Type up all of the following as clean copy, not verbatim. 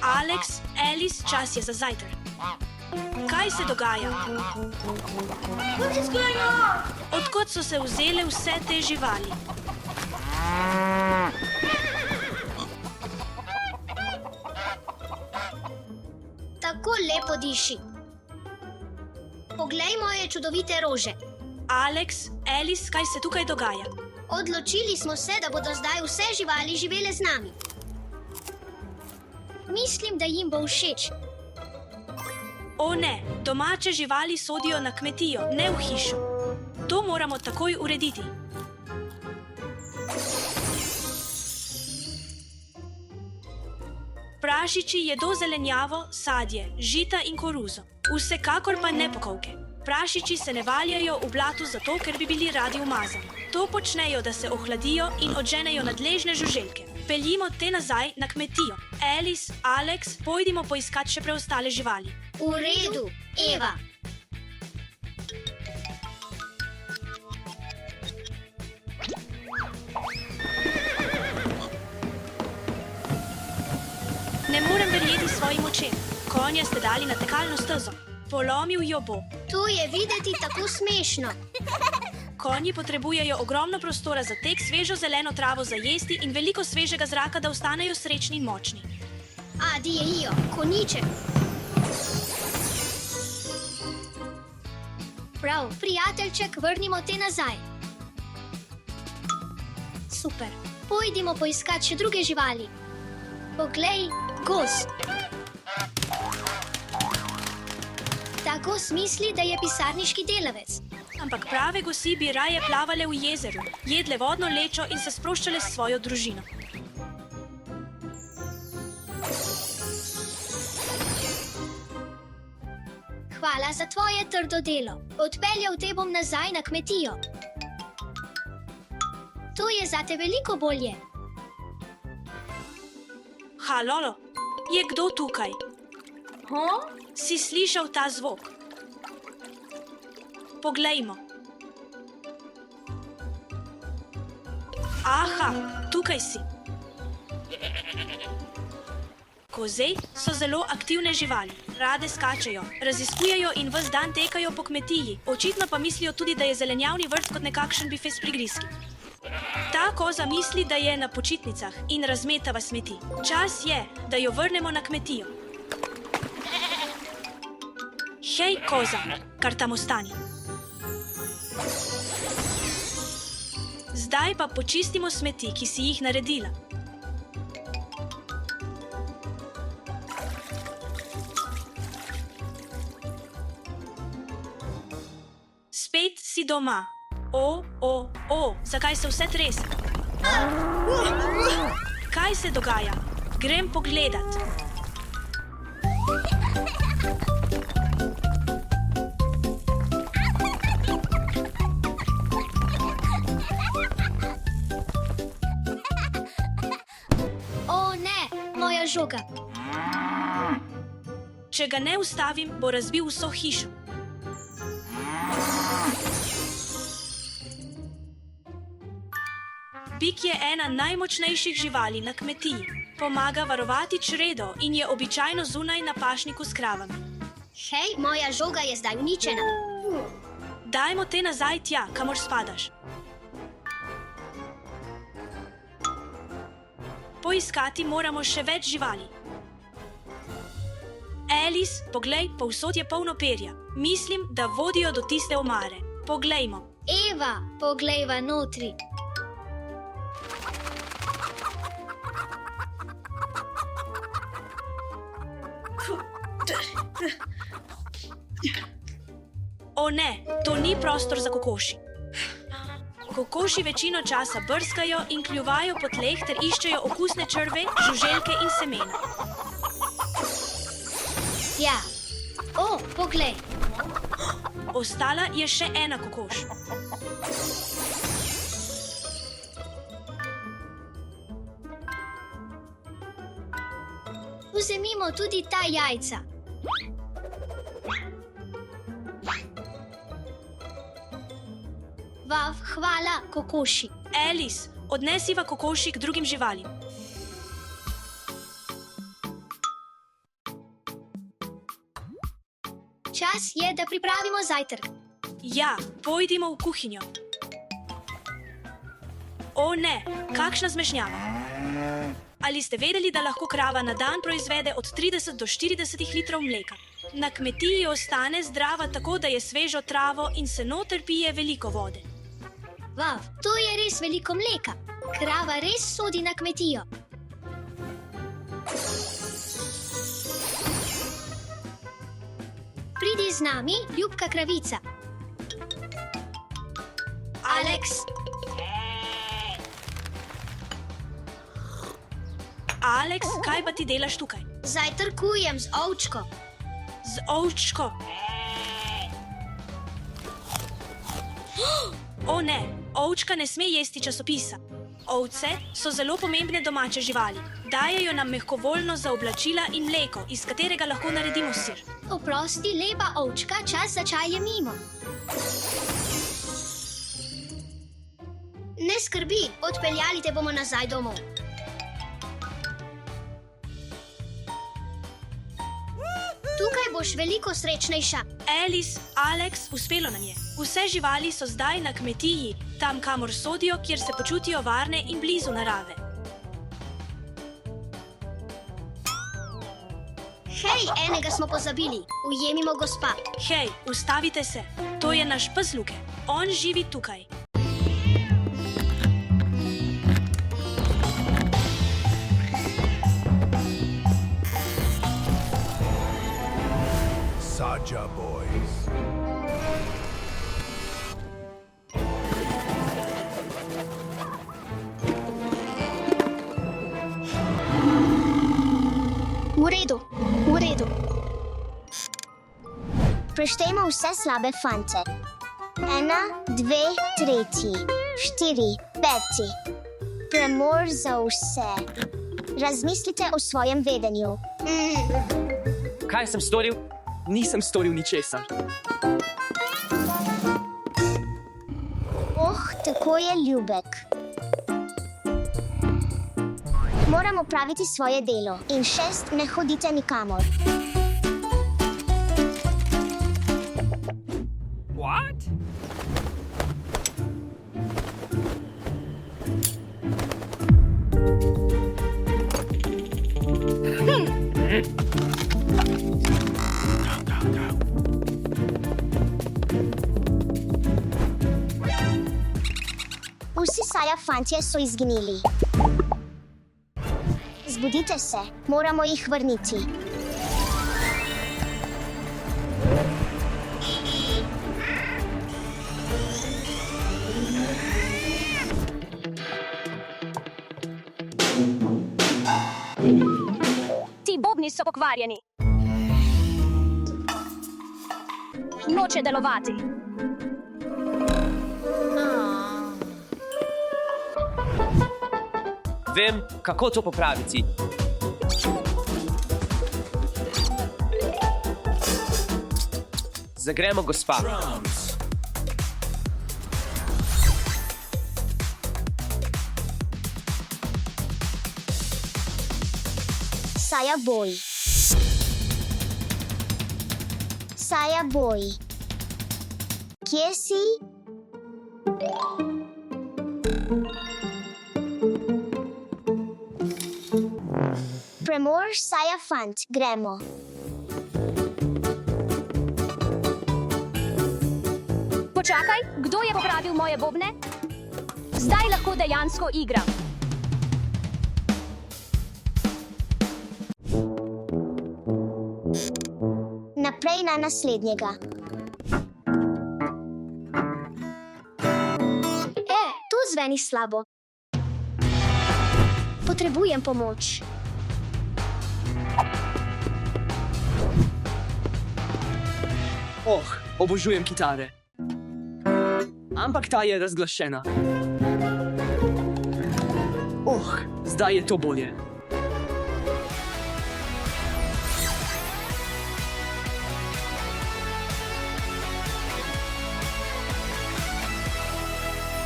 Alex, Alice, čas je za zajtrk. Kaj se dogaja? Odkot so se vzele vse te živali? Tako lepo diši. Poglej moje čudovite rože. Alex, Alice, kaj se tukaj dogaja? Odločili smo se, da bodo zdaj vse živali živele z nami. Mislim, da jim bo všeč. O ne, domače živali sodijo na kmetijo, ne v hišo. To moramo takoj urediti. Prašiči jedo zelenjavo, sadje, žita in koruzo. Vsekakor pa ne pokovke. Prašiči se ne valjajo v blatu zato, ker bi bili radi umazani. To počnejo, da se ohladijo in odženejo nadležne žuželke. Peljimo te nazaj na kmetijo. Alice, Alex, pojdimo poiskat še preostale živali. V redu, Eva. Ne morem verjeti svojim očem. Konja ste dali na tekalno stezo. Polomil jo bo. To je videti tako smešno. Konji potrebujejo ogromno prostora za tek, svežo zeleno travo za jesti in veliko svežega zraka, da ostanejo srečni in močni. Adijo, konjiček. Prav, prijateljček, vrnimo te nazaj. Super. Pojdimo poiskat še druge živali. Poglej, gos. Ta gos misli, da je pisarniški delavec. Ampak prave gosi bi raje plavale v jezeru, jedle vodno lečo in se sproščale s svojo družino. Hvala za tvoje trdo delo. Odpeljal te bom nazaj na kmetijo. To je zate veliko bolje. Halolo, je kdo tukaj? Si slišal ta zvok? Poglejmo. Aha, tukaj si. Koze so zelo aktivne živali. Rade skačejo, raziskujejo in ves dan tekajo po kmetiji. Očitno pa mislijo tudi, da je zelenjavni vrt kot nekakšen bife s prigrizki. Ta koza misli, da je na počitnicah in razmetava smeti. Čas je, da jo vrnemo na kmetijo. Hej, koza, kar tam ostani. Zdaj pa počistimo smeti, ki si jih naredila. Spet si doma. Zakaj se vse trese? Kaj se dogaja? Grem pogledat. O ne, moja žoga. Če ga ne ustavim, bo razbil vso hišo. Bik je ena najmočnejših živali na kmetiji. Pomaga varovati čredo in je običajno zunaj na pašniku s kravami. Hej, moja žoga je zdaj uničena. Dajmo te nazaj tja, kamor spadaš. Poiskati moramo še več živali. Alice, poglej, povsod je polno perja. Mislim, da vodijo do tiste omare. Poglejmo. Eva, poglejva notri. O ne, to ni prostor za kokoši. Kokoši večino časa brskajo in kljuvajo po tleh ter iščejo okusne črve, žuželke in semena. Ja. O, poglej. Ostala je še ena kokoš. Vzemimo tudi ta jajca. Vav, hvala, kokoši. Alice, odnesiva kokoši k drugim živalim. Čas je, da pripravimo zajtrk. Ja, pojdimo v kuhinjo. O ne, kakšna zmešnjava. Ali ste vedeli, da lahko krava na dan proizvede od 30 do 40 litrov mleka? Na kmetiji ostane zdrava tako, da je svežo travo in se noter pije veliko vode. Vav, to je res veliko mleka. Krava res sodi na kmetijo. Pridi z nami, ljubka kravica. Alex. Alex, kaj pa ti delaš tukaj? Zajtrkujem z ovčko. Z ovčko. O ne, ovčka ne sme jesti časopisa. Ovce so zelo pomembne domače živali. Dajejo nam mehkovoljno za oblačila in mleko, iz katerega lahko naredimo sir. Oprosti, lepa ovčka, čas za čaj je mimo. Ne skrbi, odpeljali te bomo nazaj domov. Tukaj boš veliko srečnejša. Alice, Alex, uspelo nam je. Vse živali so zdaj na kmetiji, tam kamor sodijo, kjer se počutijo varne in blizu narave. Hej, enega smo pozabili. Ujemimo gospa. Hej, ustavite se. To je naš pes Luke. On živi tukaj. Saja Boys. V redu, v redu. Preštejmo vse slabe fante. 1, 2, 3, 4, 5. Premor za vse. Razmislite o svojem vedenju. Kaj sem storil? Nisem storil ničesar. Tako je ljubek. Moram opraviti svoje delo. In 6, ne hodite nikamor. What? Vsi Saja fantje so izginili. Zbudite se, moramo jih vrniti. Ti bobni so pokvarjeni. Noče delovati. Vem, kako to popraviti. Zagremo gospa. Saja Boy. Saja Boy. Kje si? Premor, Saja fant, gremo. Počakaj, kdo je popravil moje bobne? Zdaj lahko dejansko igram. Naprej na naslednjega. Tu zveni slabo. Potrebujem pomoč. Obožujem kitare. Ampak ta je razglašena. Zdaj je to bolje.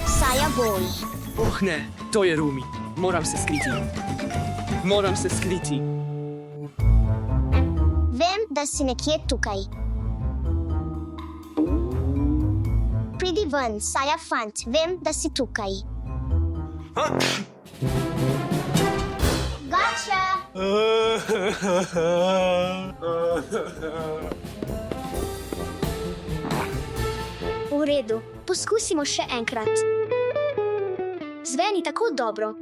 Saja Boy. Ne, to je Rumi. Moram se skriti. Moram se skriti. Vem, da si nekje tukaj. Pridi ven, Saja fant, vem, da si tukaj. Gotcha! V redu, poskusimo še enkrat. Zveni tako dobro.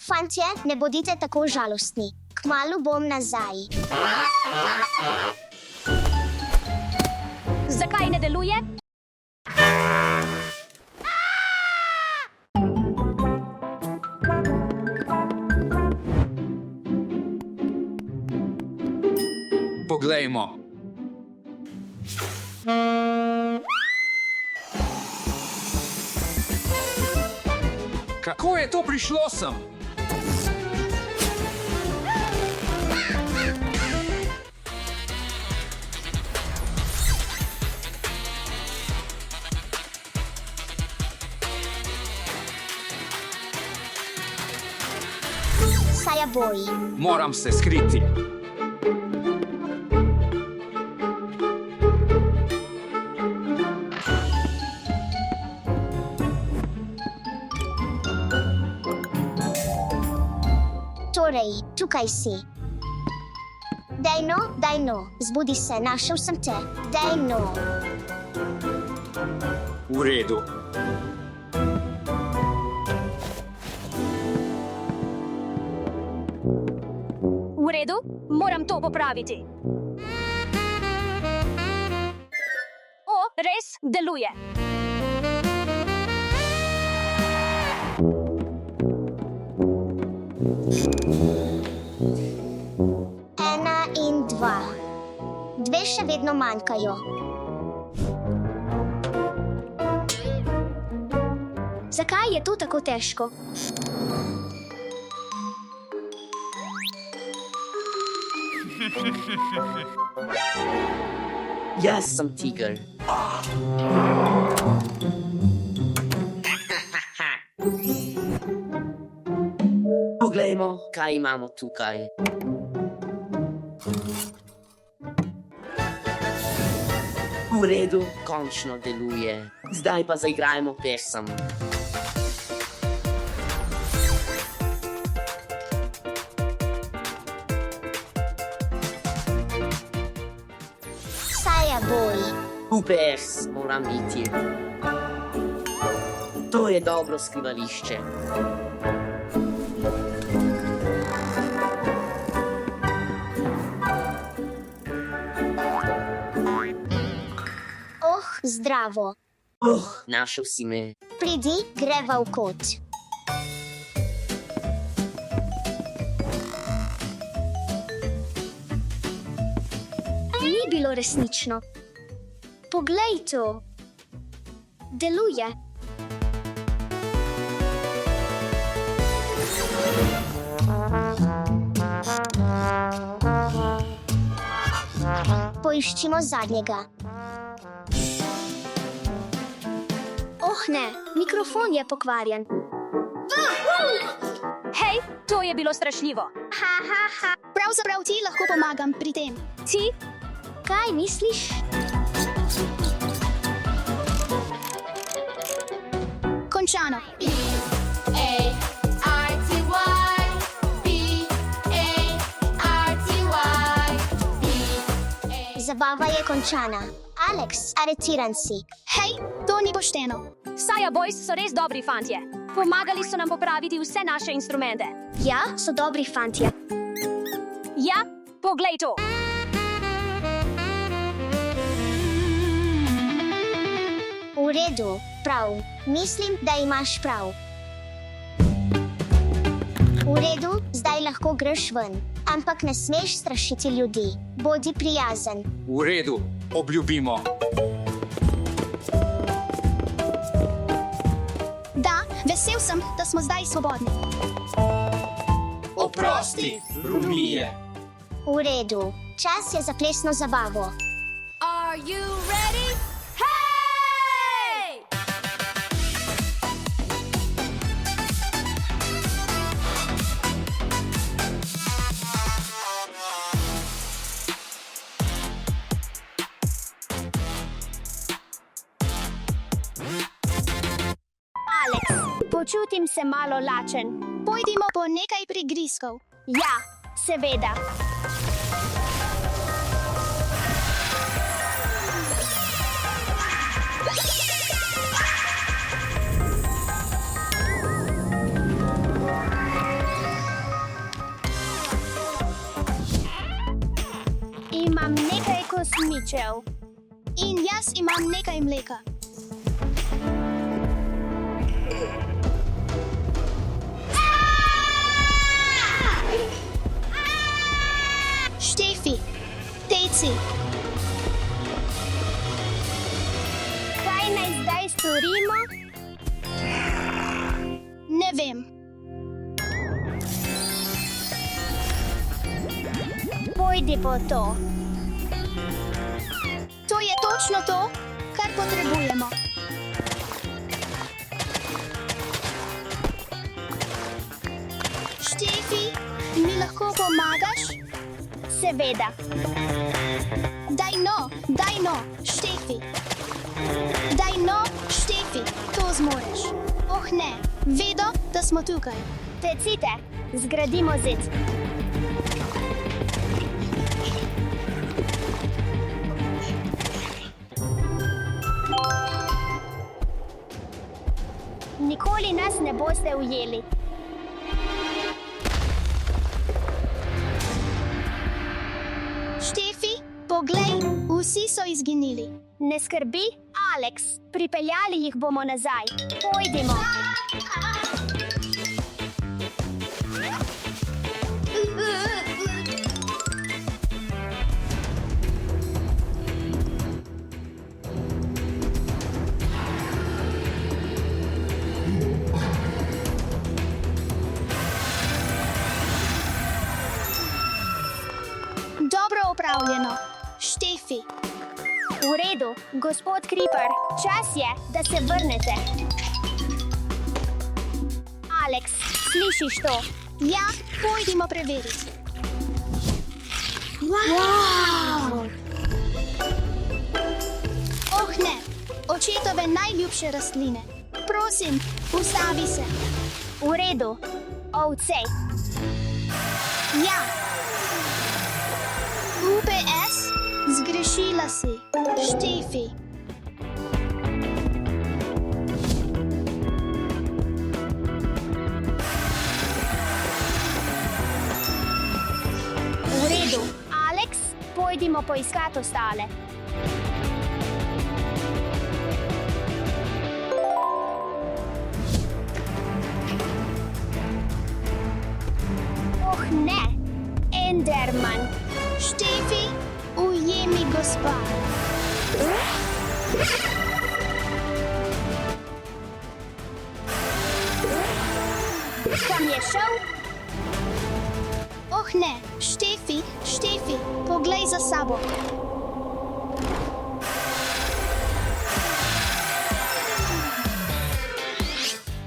Fantje, ne bodite tako žalostni. Kmalu bom nazaj. Zakaj ne deluje? Poglejmo. Kako je to prišlo sem? Saja boji. Moram se skriti. Torej, tukaj si. Daj no, zbudi se, našel sem te. Daj no. V redu. V redu, moram to popraviti. O, res deluje. Ena in dva. Dve še vedno manjkajo. Zakaj je to tako težko? Jaz sem tiger. Poglejmo, kaj imamo tukaj. V redu, končno deluje. Zdaj pa zaigrajmo pesem. Saja boji. UPS moram iti. To je dobro skrivališče. Zdravo. Našel si me. Pridi, greva v kot. Ni bilo resnično. Poglej to. Deluje. Poiščimo zadnjega. Oh ne, mikrofon je pokvarjen. Hej, to je bilo strašljivo. Pravzaprav ti lahko pomagam pri tem. Ti? Kaj misliš? Končano. Zabava je končana. Alex, aretiran si. Hej, to ni pošteno. Saja Boys so res dobri fantje. Pomagali so nam popraviti vse naše instrumente. Ja, so dobri fantje. Ja, poglej to. V redu, prav. Mislim, da imaš prav. V redu, zdaj lahko greš ven. Ampak ne smeš strašiti ljudi. Bodi prijazen. V redu, obljubimo. Da, vesel sem, da smo zdaj svobodni. Oprosti, Rumije. V redu, čas je za plesno zabavo. Are you ready? Hey! Počutim se malo lačen. Pojdimo po nekaj prigrizkov. Ja, seveda. Imam nekaj kosmičev. In jaz imam nekaj mleka. Štefi, teci, Kaj naj zdaj storimo? ne vem. Pojdi po to. To je točno to, kar potrebujemo. Štefi, mi lahko pomagaš? Seveda. Daj no, Štefi. Daj no, Štefi, to zmoreš. Oh ne, vedo, da smo tukaj. Tecite, zgradimo zid. Nikoli nas ne boste ujeli. Štefi, poglej, vsi so izginili. Ne skrbi, Alex, pripeljali jih bomo nazaj. Pojdimo. Dobro opravljeno. Štefi, V redu, gospod Creeper, čas je, da se vrnete. Alex, slišiš to? ja, pojdimo preveriti. Oh ne, očetove najljubše rastline. Prosim, ustavi se. V redu, ovce. Ja. UPS, zgrešila si. Štefi. V redu, Alex, pojdimo poiskat ostale. Oh ne, Enderman. Štefi, ujemi gospa. Kam je šel? Oh ne, Štefi, Štefi, poglej za sabo.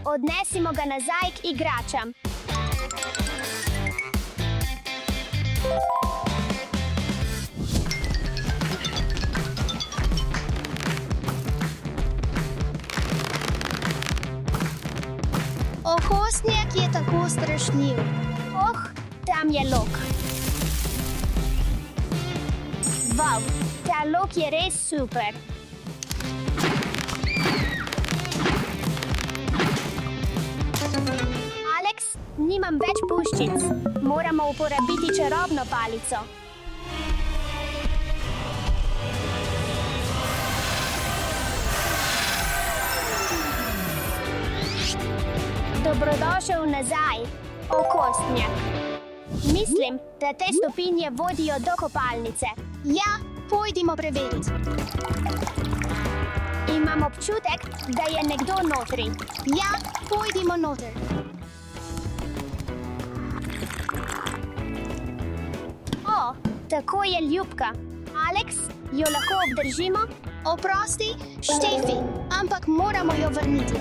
Odnesimo ga nazaj k igračam. Okostnjak je tako strašljiv. Oh, tam je lok. Wow, ta lok je res super. Alex, nimam več puščic. Moramo uporabiti čarobno palico. Dobrodošel nazaj, okostnjak. Mislim, da te stopinje vodijo do kopalnice. Ja, pojdimo preveriti. Imam občutek, da je nekdo notri. Ja, pojdimo noter. O, tako je ljubka. Alex, jo lahko obdržimo? Oprosti, Štefi, ampak moramo jo vrniti.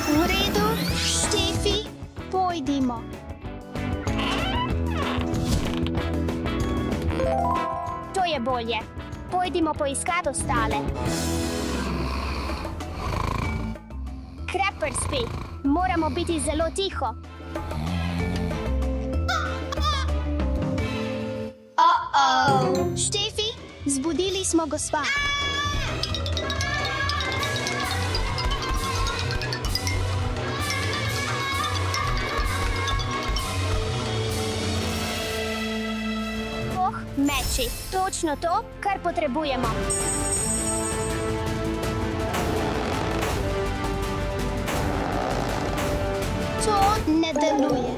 V redu, Štefi, pojdimo. To je bolje. Pojdimo poiskat ostale. super spi. Moramo biti zelo tiho. Štefi, zbudili smo gospa. Meči, točno to, kar potrebujemo. To ne deluje.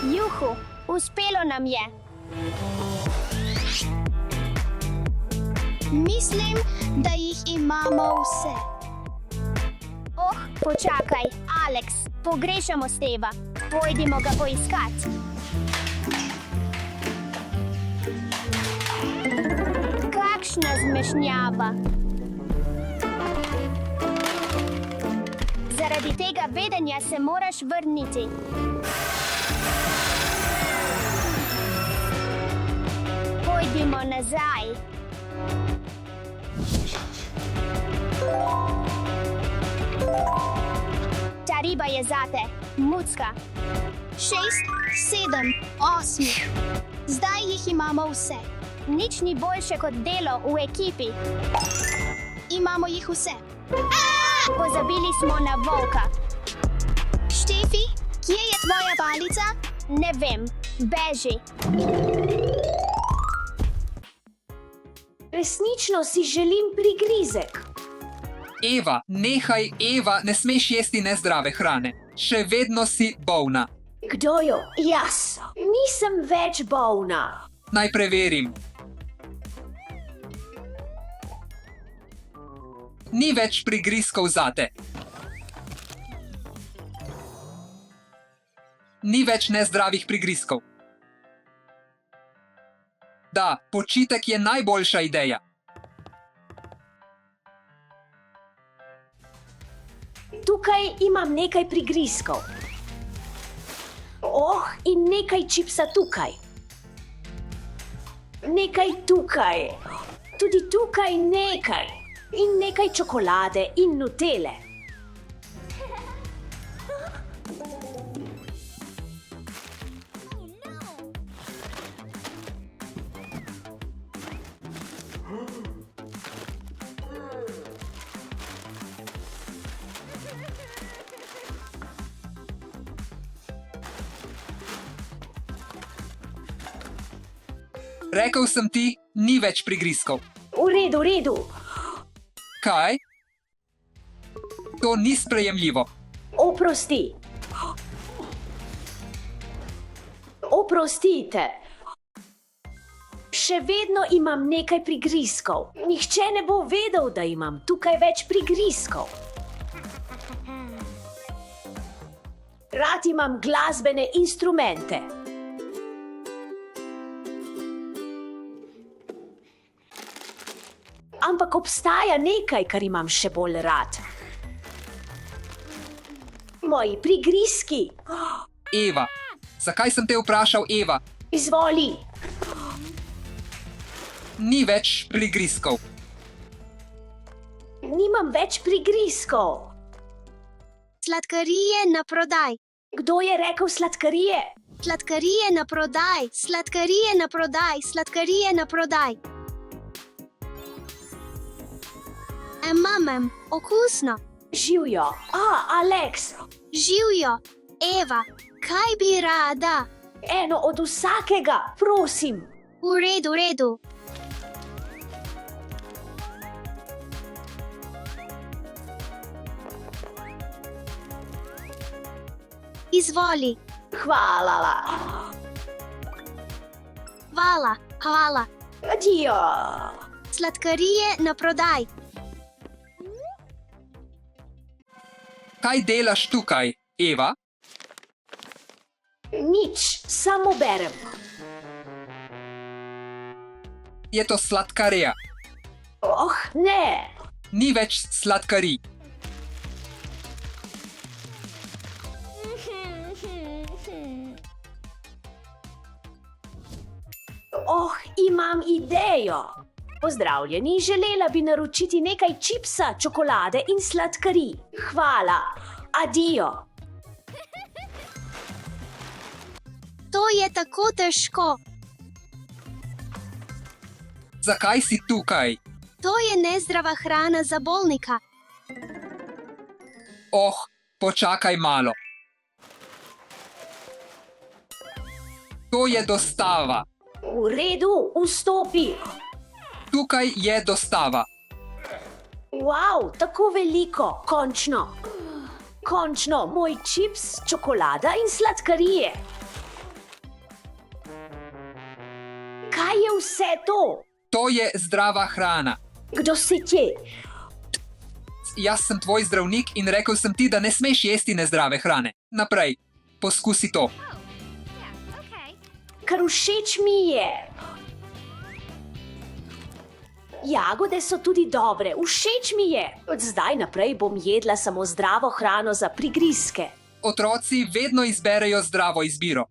Juhu, uspelo nam je. Mislim, da jih imamo vse. Počakaj, Alex, pogrešamo Steva. Pojdimo ga poiskat. Kakšna zmešnjava. Zaradi tega vedenja se moraš vrniti. Pojdimo nazaj. Ta riba je zate, mucka. 6, 7, 8. Zdaj jih imamo vse. Nič ni boljše kot delo v ekipi. Imamo jih vse. Pozabili smo na volka. Štefi, kje je tvoja palica? Ne vem, beži. Resnično si želim prigrizek. Eva, nehaj, Eva, ne smeš jesti nezdrave hrane. Še vedno si bolna. Kdo jo? Jaz. Nisem več bolna. Naj preverim. Ni več prigrizkov zate. Ni več nezdravih prigrizkov. Da, počitek je najboljša ideja. Tukaj imam nekaj prigrizkov. In nekaj čipsa tukaj. Nekaj tukaj. Tudi tukaj nekaj. In nekaj čokolade in nutele. Rekel sem ti, ni več prigrizkov. V redu. Kaj? To ni sprejemljivo. Oprosti. Oprostite. Še vedno imam nekaj prigrizkov. Nihče ne bo vedel, da imam tukaj več prigrizkov. Rad imam glasbene instrumente. Ampak obstaja nekaj, kar imam še bolj rad. Moji prigrizki. Eva, zakaj sem te vprašal, Eva? Izvoli. Ni več prigrizkov. Nimam več prigrizkov. Sladkarije na prodaj. Kdo je rekel sladkarije? Sladkarije na prodaj. Sladkarije na prodaj. Sladkarije na prodaj. Mamem, okusno. Živijo. Alex. Živijo. Eva, kaj bi rada? Eno od vsakega, prosim. V redu. Izvoli. Hvala. Hvala. Adijo. Sladkarije na prodaj. Kaj delaš tukaj, Eva? Nič, samo berem. Je to sladkarija. Ne. Ni več sladkarij. Imam idejo. Pozdravljeni, želela bi naročiti nekaj čipsa, čokolade in sladkarij. Hvala. Adijo. To je tako težko. Zakaj si tukaj? To je nezdrava hrana za bolnika. Oh, počakaj malo. To je dostava. V redu, vstopi. Tukaj je dostava. Wow, tako veliko, končno. Končno, moj čips, čokolada in sladkarije. Kaj je vse to? To je zdrava hrana. Kdo si ti? Jaz sem tvoj zdravnik in rekel sem ti, da ne smeš jesti nezdrave hrane. Naprej, poskusi to. Kar všeč mi je. Jagode so tudi dobre, všeč mi je. Od zdaj naprej bom jedla samo zdravo hrano za prigrizke. Otroci vedno izberejo zdravo izbiro.